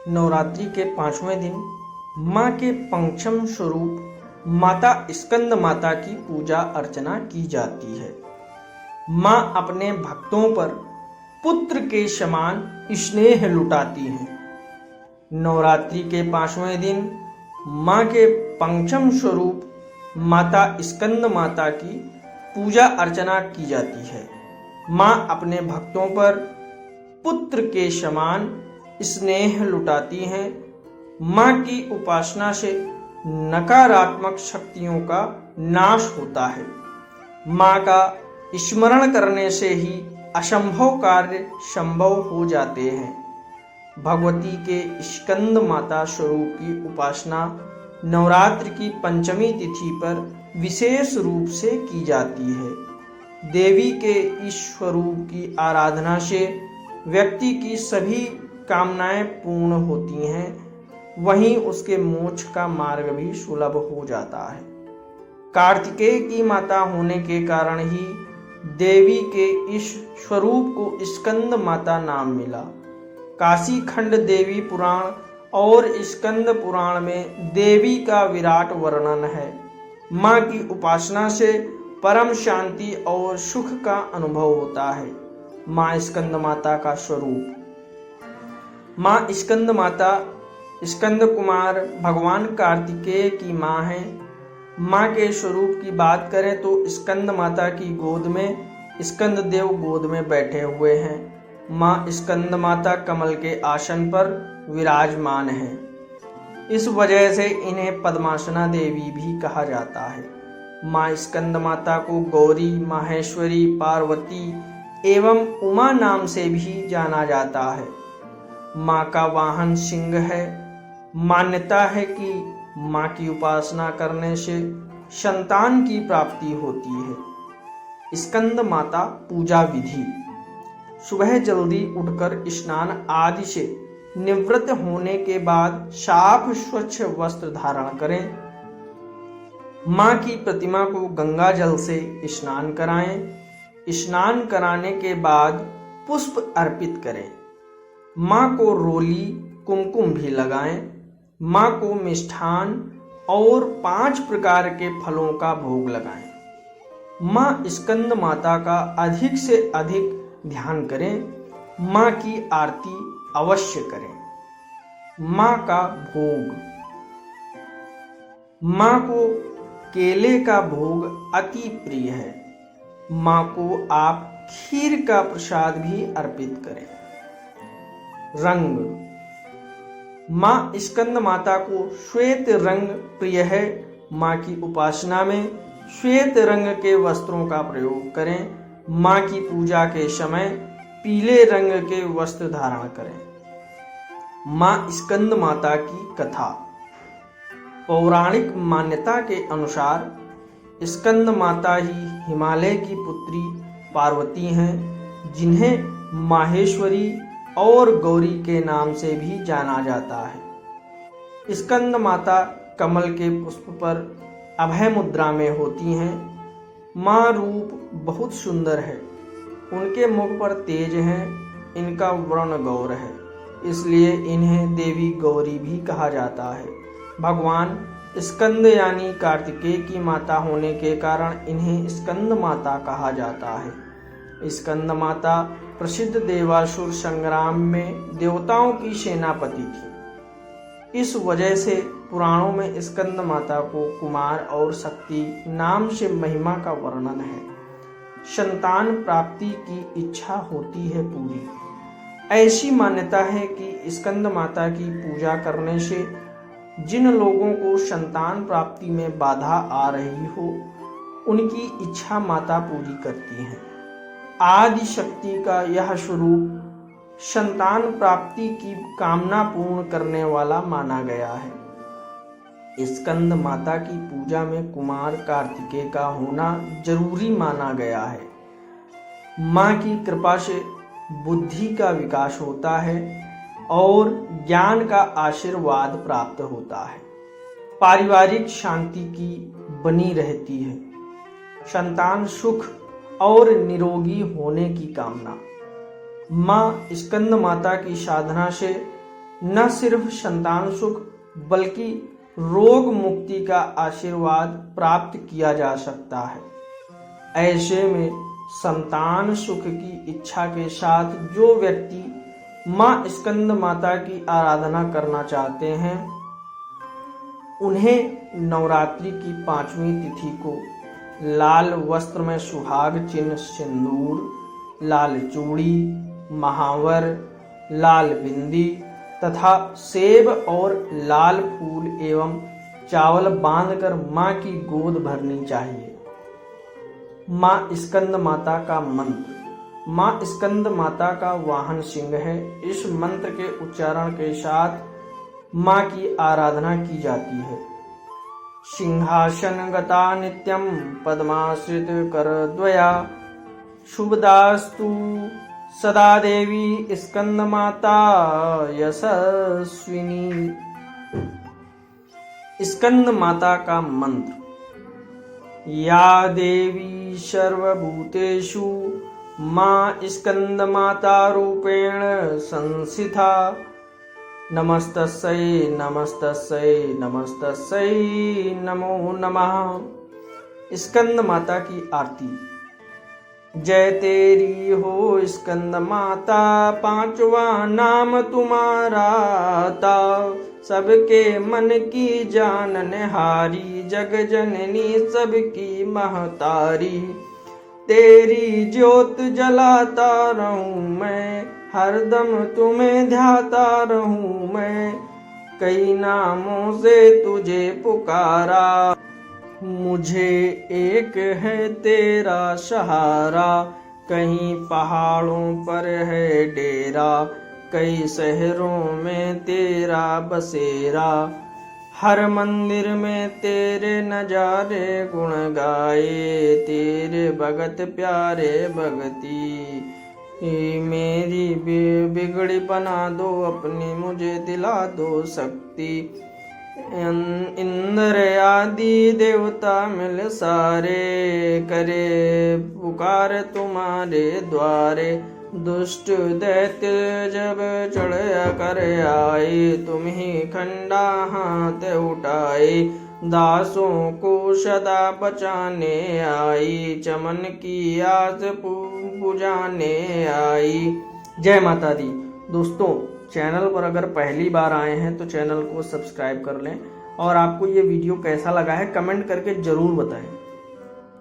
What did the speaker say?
नवरात्रि के 5वें दिन माँ के पंचम स्वरूप माता स्कंद माता की पूजा अर्चना की जाती है। माँ अपने भक्तों पर पुत्र के समान स्नेह लुटाती हैं। नवरात्रि के 5वें दिन माँ के पंचम स्वरूप माता स्कंद माता की पूजा अर्चना की जाती है। माँ अपने भक्तों पर पुत्र के समान स्नेह लुटाती हैं। माँ की उपासना से नकारात्मक शक्तियों का नाश होता है। माँ का स्मरण करने से ही असंभव कार्य संभव हो जाते हैं। भगवती के स्कंद माता स्वरूप की उपासना नवरात्र की पंचमी तिथि पर विशेष रूप से की जाती है। देवी के इस स्वरूप की आराधना से व्यक्ति की सभी कामनाएं पूर्ण होती हैं, वहीं उसके मोक्ष का मार्ग भी सुलभ हो जाता है। कार्तिकेय की माता होने के कारण ही देवी के इस स्वरूप को स्कंद माता नाम मिला। काशी खंड देवी पुराण और स्कंद पुराण में देवी का विराट वर्णन है। माँ की उपासना से परम शांति और सुख का अनुभव होता है। माँ स्कंद माता का स्वरूप। माँ स्कंद माता स्कंद कुमार भगवान कार्तिकेय की माँ है। माँ के स्वरूप की बात करें तो स्कंद माता की गोद में स्कंद देव गोद में बैठे हुए हैं। माँ स्कंद माता कमल के आसन पर विराजमान है। इस वजह से इन्हें पद्मासना देवी भी कहा जाता है। माँ स्कंद माता को गौरी, माहेश्वरी, पार्वती एवं उमा नाम से भी जाना जाता है। माँ का वाहन सिंह है। मान्यता है कि माँ की उपासना करने से संतान की प्राप्ति होती है। स्कंद माता पूजा विधि। सुबह जल्दी उठकर स्नान आदि से निवृत्त होने के बाद साफ स्वच्छ वस्त्र धारण करें। माँ की प्रतिमा को गंगा जल से स्नान कराएं। स्नान कराने के बाद पुष्प अर्पित करें। माँ को रोली कुमकुम भी लगाएं। माँ को मिष्ठान और 5 प्रकार के फलों का भोग लगाएं। माँ स्कंद माता का अधिक से अधिक ध्यान करें। माँ की आरती अवश्य करें। माँ का भोग। माँ को केले का भोग अति प्रिय है। माँ को आप खीर का प्रसाद भी अर्पित करें। रंग। माँ स्कंद माता को श्वेत रंग प्रिय है। माँ की उपासना में श्वेत रंग के वस्त्रों का प्रयोग करें। माँ की पूजा के समय पीले रंग के वस्त्र धारण करें। माँ स्कंद माता की कथा। पौराणिक मान्यता के अनुसार स्कंद माता ही हिमालय की पुत्री पार्वती हैं, जिन्हें माहेश्वरी और गौरी के नाम से भी जाना जाता है। स्कंद माता कमल के पुष्प पर अभय मुद्रा में होती हैं। माँ रूप बहुत सुंदर है। उनके मुख पर तेज है। इनका वर्ण गौर है, इसलिए इन्हें देवी गौरी भी कहा जाता है। भगवान स्कंद यानी कार्तिकेय की माता होने के कारण इन्हें स्कंद माता कहा जाता है। स्कंद माता प्रसिद्ध देवासुर संग्राम में देवताओं की सेनापति थी। इस वजह से पुराणों में स्कंद माता को कुमार और शक्ति नाम से महिमा का वर्णन है। संतान प्राप्ति की इच्छा होती है पूरी। ऐसी मान्यता है कि स्कंद माता की पूजा करने से जिन लोगों को संतान प्राप्ति में बाधा आ रही हो, उनकी इच्छा माता पूरी करती हैं। आदि शक्ति का यह स्वरूप संतान प्राप्ति की कामना पूर्ण करने वाला माना गया है। स्कंद माता की पूजा में कुमार कार्तिकेय का होना जरूरी माना गया है। माँ की कृपा से बुद्धि का विकास होता है और ज्ञान का आशीर्वाद प्राप्त होता है। पारिवारिक शांति की बनी रहती है। संतान सुख और निरोगी होने की कामना। माँ स्कंद माता की साधना से न सिर्फ संतान सुख बल्कि रोग मुक्ति का आशीर्वाद प्राप्त किया जा सकता है। ऐसे में संतान सुख की इच्छा के साथ जो व्यक्ति माँ स्कंद माता की आराधना करना चाहते हैं, उन्हें नवरात्रि की 5वीं तिथि को लाल वस्त्र में सुहाग चिन्ह, सिंदूर, लाल चूड़ी, महावर, लाल बिंदी तथा सेब और लाल फूल एवं चावल बांधकर मां की गोद भरनी चाहिए। मां स्कंद माता का मंत्र। मां स्कंद माता का वाहन सिंह है। इस मंत्र के उच्चारण के साथ मां की आराधना की जाती है। सिंहासन गता नित्यम पद्माश्रित कर द्वया शुभदास्तु सदा देवी स्कंद माता यशस्विनी। स्कंद माता का मंत्र। या देवी सर्वभूतेषु मां स्कंद माता रूपेण संस्थिता। नमस्तस्यै नमस्तस्यै नमस्तस्यै नमो नमः। स्कंद माता की आरती। जय तेरी हो स्कंद माता, 5वां नाम तुम्हारा ता। सबके मन की जाननहारी, जग जननी सबकी महतारी। तेरी ज्योत जलाता रहूं मैं, हरदम तुम्हें ध्याता रहूं मैं। कई नामों से तुझे पुकारा, मुझे एक है तेरा सहारा। कहीं पहाड़ों पर है डेरा, कई शहरों में तेरा बसेरा। हर मंदिर में तेरे नजारे गुण गाए, तेरे भगत प्यारे भगती। मेरी बिगड़ी बना दो अपनी, मुझे दिला दो शक्ति। इंद्र आदि देवता मिल सारे, करे पुकार तुम्हारे द्वारे। दुष्ट दैत्य जब चढ़ कर आए, तुम ही खंडा हाथ उठाए। दासों को सदा बचाने आई, चमन की आस बुझाने आई। जय माता दी। दोस्तों, चैनल पर अगर पहली बार आए हैं तो चैनल को सब्सक्राइब कर लें और आपको ये वीडियो कैसा लगा है कमेंट करके ज़रूर बताएं।